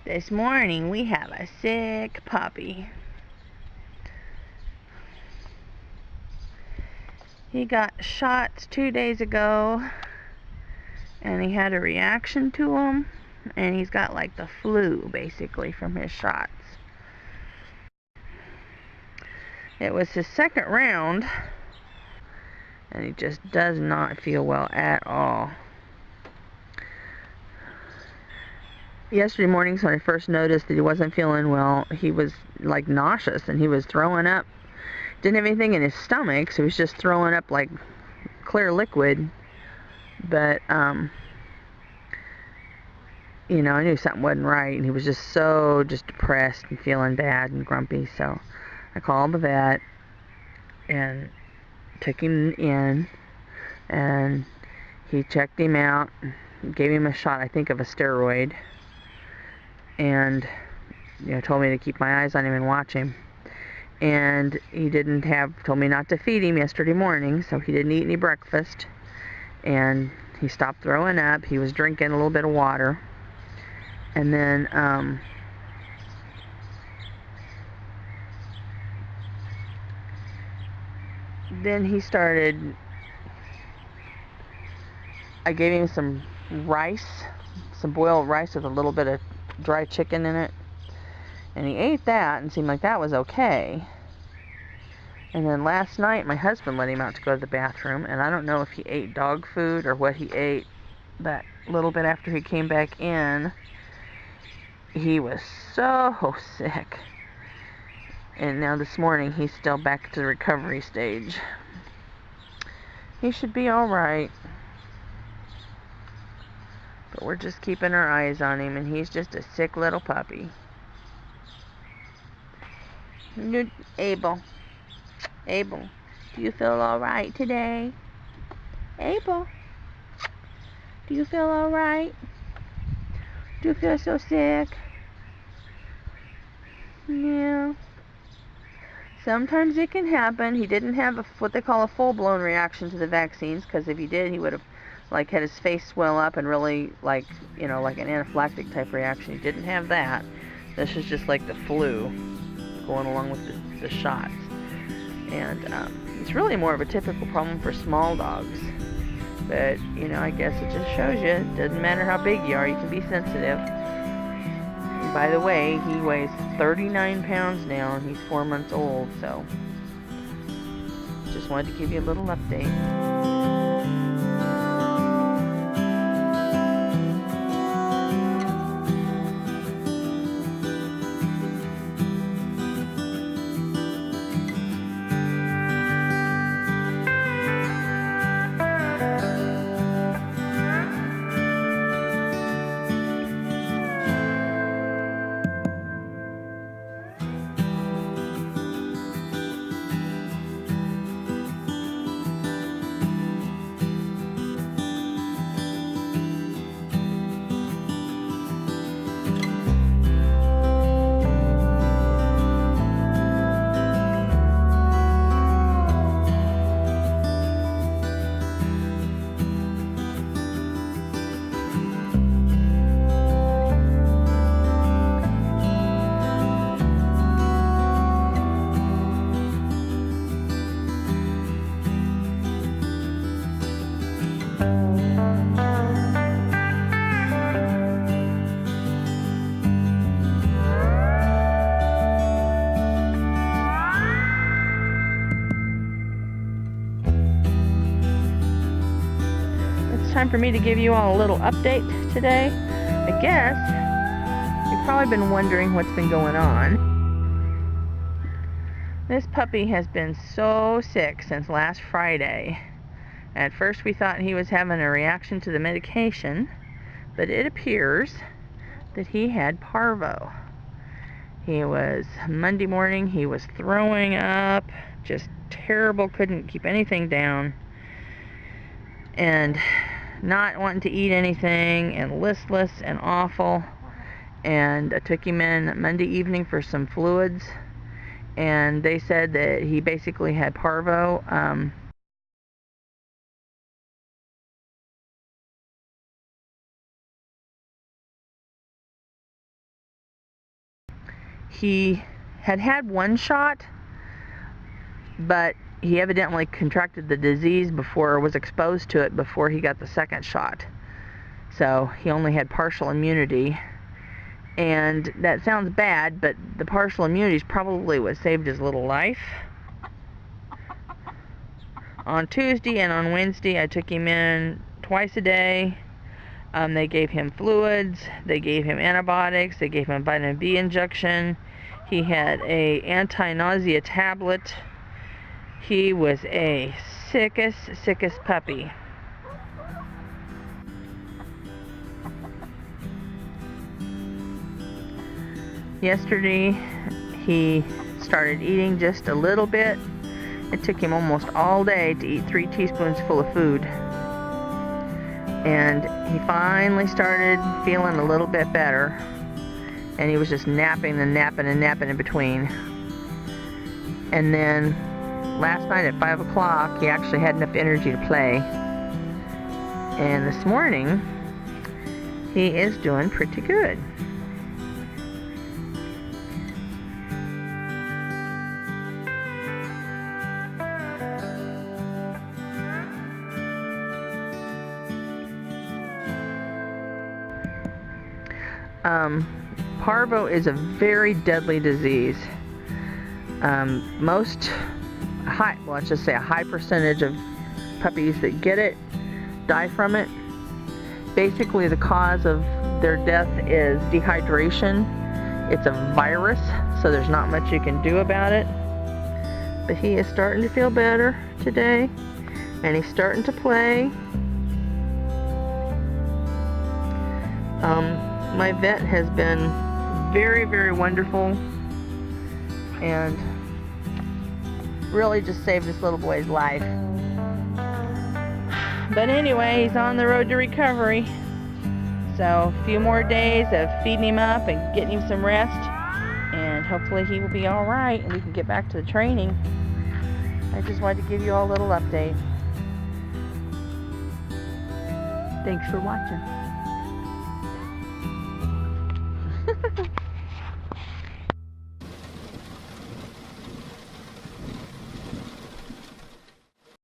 This morning we have a sick puppy. He got shots 2 days ago and he had a reaction to them, and he's got like the flu basically from his shots. It was his second round and he just does not feel well at all. Yesterday mornings when I first noticed that he wasn't feeling well, he was like nauseous and he was throwing up. Didn't have anything in his stomach, so he was just throwing up like clear liquid. But you know, I knew something wasn't right, and he was just so depressed and feeling bad and grumpy. So I called the vet and took him in, and he checked him out, gave him a shot, I think, of a steroid, and told me to keep my eyes on him and watch him. And he told me not to feed him yesterday morning, so he didn't eat any breakfast, and he stopped throwing up. He was drinking a little bit of water, and then he started, I gave him some rice, some boiled rice with a little bit of dry chicken in it, and he ate that and seemed like that was okay. And then last night my husband let him out to go to the bathroom, and I don't know if he ate dog food or what he ate. That little bit after he came back in, he was so sick. And now this morning he's still back to the recovery stage. He should be alright, but we're just keeping our eyes on him, and he's just a sick little puppy. Abel, do you feel alright today? Abel, do you feel alright? Do you feel so sick? Yeah. Sometimes it can happen. He didn't have what they call a full-blown reaction to the vaccines, because if he did, he would have had his face swell up and really like an anaphylactic type reaction. He didn't have that. This is just like the flu going along with the shots. And it's really more of a typical problem for small dogs. But, I guess it just shows you, it doesn't matter how big you are, you can be sensitive. And by the way, he weighs 39 pounds now, and he's 4 months old, so just wanted to give you a little update. Time for me to give you all a little update today. I guess you've probably been wondering what's been going on. This puppy has been so sick since last Friday. At first we thought he was having a reaction to the medication, but it appears that he had parvo. Monday morning he was throwing up, just terrible, couldn't keep anything down, and not wanting to eat anything, and listless and awful. And I took him in Monday evening for some fluids, and they said that he basically had parvo. He had one shot, but he evidently contracted the disease before, was exposed to it before he got the second shot. So he only had partial immunity. And that sounds bad, but the partial immunity is probably what saved his little life. On Tuesday and on Wednesday, I took him in twice a day. They gave him fluids, they gave him antibiotics, they gave him a vitamin B injection. He had a anti-nausea tablet. He was a sickest puppy. Yesterday, he started eating just a little bit. It took him almost all day to eat 3 teaspoons full of food. And he finally started feeling a little bit better. And he was just napping and napping and napping in between. And then last night at 5 o'clock, he actually had enough energy to play. And this morning, he is doing pretty good. Parvo is a very deadly disease. Let's just say a high percentage of puppies that get it die from it. Basically, the cause of their death is dehydration. It's a virus, so there's not much you can do about it. But he is starting to feel better today, and he's starting to play. My vet has been very wonderful and really just saved this little boy's life. But anyway, he's on the road to recovery. So a few more days of feeding him up and getting him some rest, and hopefully he will be all right and we can get back to the training. I just wanted to give you all a little update. Thanks for watching.